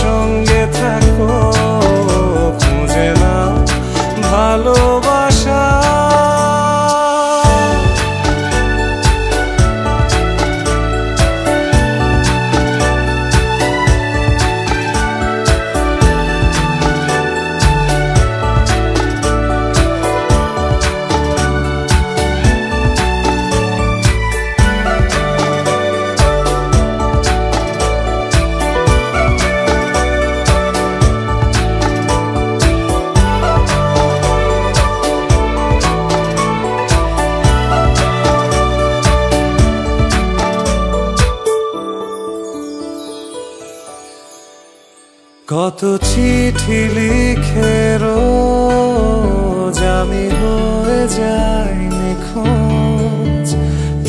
সঙ্গে থাকো, খুঁজে নাও ভালোবাসা। কত চিঠি লিখে রোজ আমি হয়ে যাই নিখোঁজ,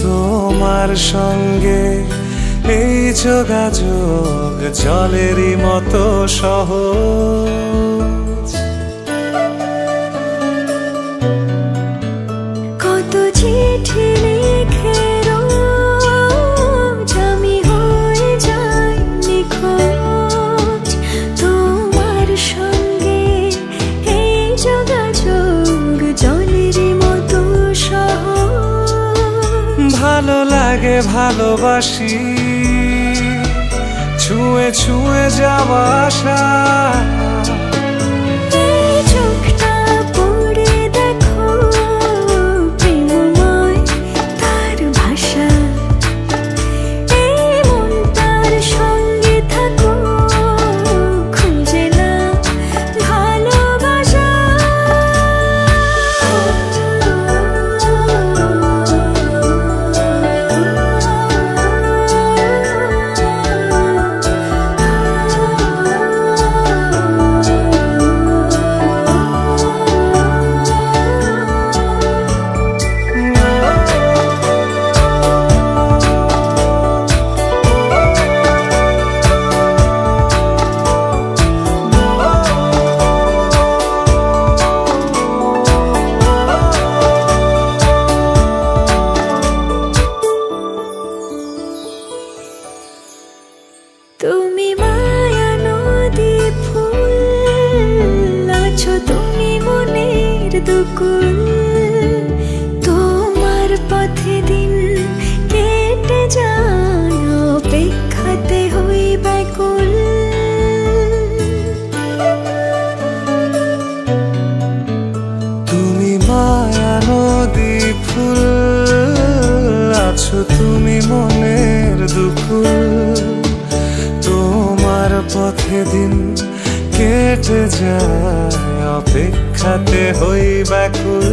তোমার সঙ্গে এই যোগাযোগ জলেরই মতো সহজ। কত চিঠি লিখে রোজ আমি হয়ে যাই নিখোঁজ, তোমার সঙ্গে এই যোগাযোগ জলেরই মতো সহজ। ভালো লাগে ভালোবাসি, ছুঁয়ে ছুঁয়ে যাওয়া আশা। এই চোখটা পড়ে দেখো প্রেমময় তার ভাষা, এই মনটার সঙ্গে থাকো, খুঁজে না ভালোবাসা। তুমি মায়া নদী ফুল, আছো তুমি মনের দুকুল, তোমার পথে দিন কেটে যায়, অপেক্ষাতে হই ব্যাকুল। তুমি মায়া নদী ফুল, আছো তুমি মনের দুকুল, তোমার পথে দিন কেটে যায়, অপেক্ষাতে হই ব্যাকুল।